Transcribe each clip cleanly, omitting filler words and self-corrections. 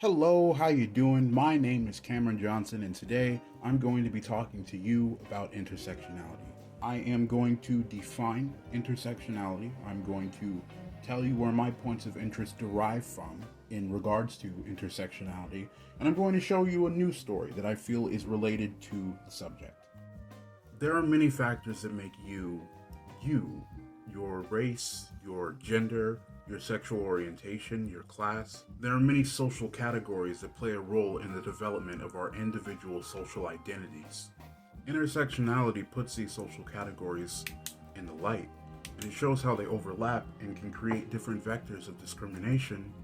Hello, how you doing? My name is Cameron Johnson and today I'm going to be talking to you about intersectionality. I am going to define intersectionality. I'm going to tell you where my points of interest derive from in regards to intersectionality, and I'm going to show you a news story that I feel is related to the subject. There are many factors that make you, your race, your gender, your sexual orientation, your class. There are many social categories that play a role in the development of our individual social identities. Intersectionality puts these social categories in the light, and it shows how they overlap and can create different vectors of discrimination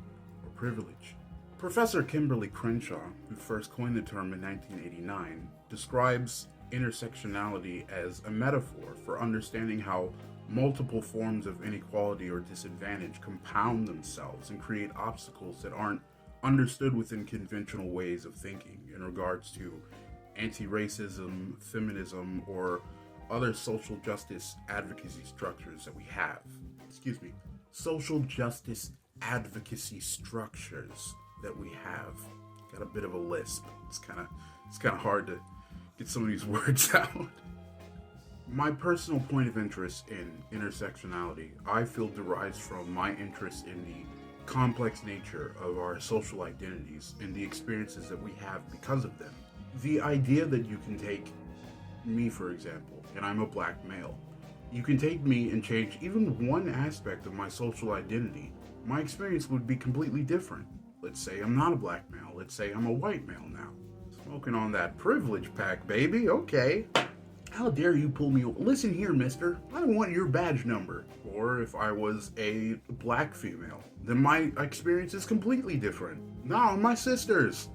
or privilege. Professor Kimberly Crenshaw, who first coined the term in 1989, describes intersectionality as a metaphor for understanding how multiple forms of inequality or disadvantage compound themselves and create obstacles that aren't understood within conventional ways of thinking in regards to anti-racism, feminism, or other social justice advocacy structures that we have. Social justice advocacy structures that we have. Got a bit of a lisp. It's kind of hard to get some of these words out. My personal point of interest in intersectionality, I feel, derives from my interest in the complex nature of our social identities and the experiences that we have because of them. The idea that you can take me, for example, and I'm a black male, you can take me and change even one aspect of my social identity, my experience would be completely different. Let's say I'm not a black male, let's say I'm a white male now. Smoking on that privilege pack, baby, okay. How dare you pull me? Listen here, mister. I don't want your badge number. Or if I was a black female, then my experience is completely different. No, my sisters.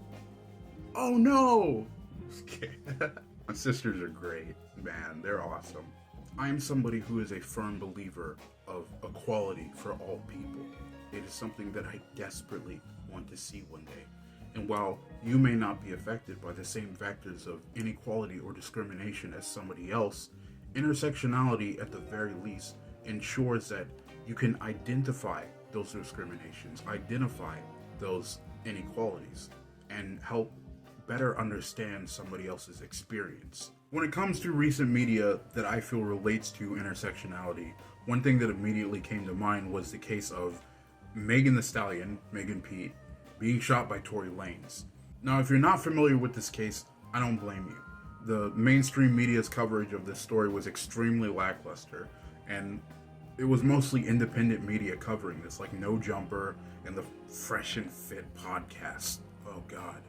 Oh no. Just kidding. My sisters are great. Man, they're awesome. I am somebody who is a firm believer of equality for all people. It is something that I desperately want to see one day. And while you may not be affected by the same vectors of inequality or discrimination as somebody else, intersectionality, at the very least, ensures that you can identify those discriminations, identify those inequalities, and help better understand somebody else's experience. When it comes to recent media that I feel relates to intersectionality, one thing that immediately came to mind was the case of Megan Thee Stallion, Megan Pete, being shot by Tory Lanez. Now, if you're not familiar with this case, I don't blame you. The mainstream media's coverage of this story was extremely lackluster, and it was mostly independent media covering this, like No Jumper and the Fresh and Fit podcast. Oh god.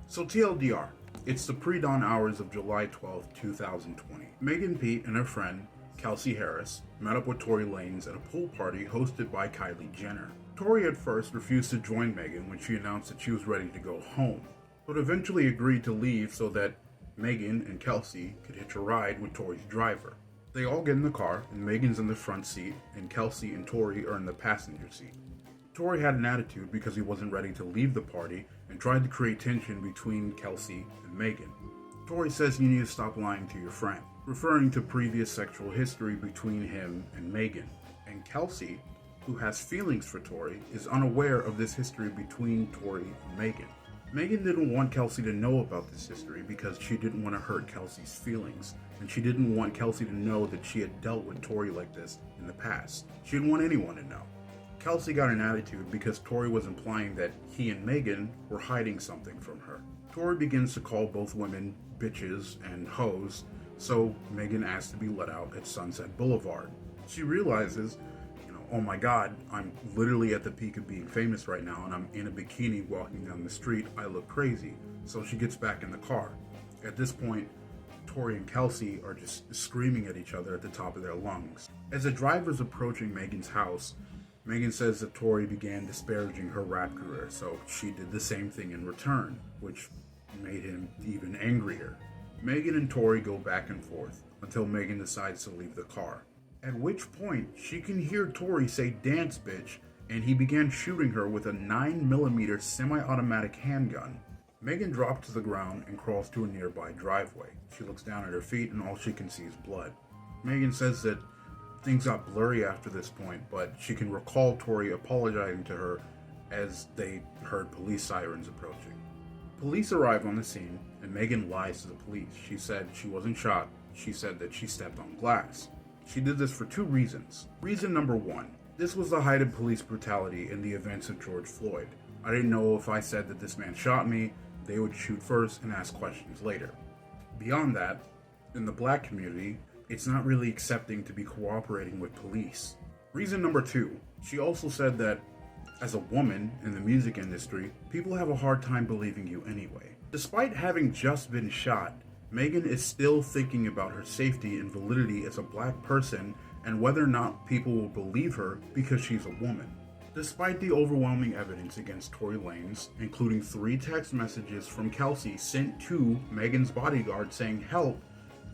So TLDR, it's the pre-dawn hours of July 12th, 2020. Megan Pete and her friend, Kelsey Harris, met up with Tory Lanez at a pool party hosted by Kylie Jenner. Tory at first refused to join Megan when she announced that she was ready to go home, but eventually agreed to leave so that Megan and Kelsey could hitch a ride with Tory's driver. They all get in the car, and Megan's in the front seat, and Kelsey and Tory are in the passenger seat. Tory had an attitude because he wasn't ready to leave the party and tried to create tension between Kelsey and Megan. Tory says you need to stop lying to your friend, referring to previous sexual history between him and Megan. And Kelsey, who has feelings for Tory, is unaware of this history between Tory and Megan. Megan didn't want Kelsey to know about this history because she didn't want to hurt Kelsey's feelings, and she didn't want Kelsey to know that she had dealt with Tory like this in the past. She didn't want anyone to know. Kelsey got an attitude because Tory was implying that he and Megan were hiding something from her. Tory begins to call both women bitches and hoes, so Megan asks to be let out at Sunset Boulevard. She realizes, oh my god, I'm literally at the peak of being famous right now and I'm in a bikini walking down the street, I look crazy. So she gets back in the car. At this point, Tory and Kelsey are just screaming at each other at the top of their lungs. As the driver's approaching Megan's house, Megan says that Tory began disparaging her rap career, so she did the same thing in return, which made him even angrier. Megan and Tory go back and forth until Megan decides to leave the car. At which point, she can hear Tory say "dance bitch," and he began shooting her with a 9mm semi-automatic handgun. Megan drops to the ground and crawls to a nearby driveway. She looks down at her feet and all she can see is blood. Megan says that things got blurry after this point, but she can recall Tory apologizing to her as they heard police sirens approaching. Police arrive on the scene, and Megan lies to the police. She said she wasn't shot. She said that she stepped on glass. She did this for two reasons. Reason number one, this was the height of police brutality in the events of George Floyd. I didn't know if I said that this man shot me, they would shoot first and ask questions later. Beyond that, in the black community, it's not really accepting to be cooperating with police. Reason number two, she also said that as a woman in the music industry, people have a hard time believing you anyway. Despite having just been shot, Megan is still thinking about her safety and validity as a black person and whether or not people will believe her because she's a woman. Despite the overwhelming evidence against Tory Lanez, including 3 text messages from Kelsey sent to Megan's bodyguard saying, "Help,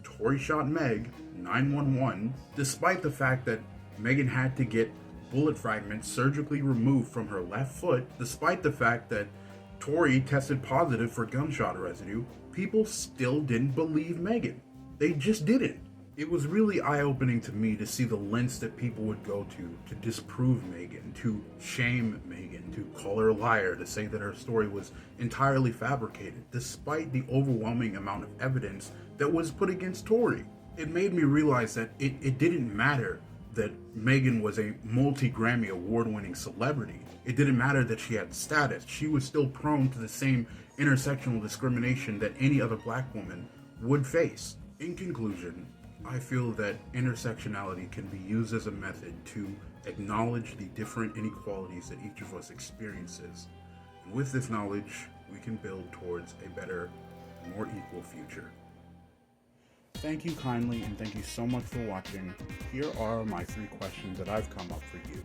Tory shot Meg, 911," despite the fact that Megan had to get bullet fragments surgically removed from her left foot, despite the fact that Tory tested positive for gunshot residue, people still didn't believe Megan. They just didn't. It was really eye-opening to me to see the lengths that people would go to disprove Megan, to shame Megan, to call her a liar, to say that her story was entirely fabricated, despite the overwhelming amount of evidence that was put against Tory. It made me realize that it didn't matter that Megan was a multi-Grammy award-winning celebrity. It didn't matter that she had status. She was still prone to the same intersectional discrimination that any other black woman would face. In conclusion, I feel that intersectionality can be used as a method to acknowledge the different inequalities that each of us experiences. And with this knowledge, we can build towards a better, more equal future. Thank you kindly, and thank you so much for watching. Here are my 3 questions that I've come up for you.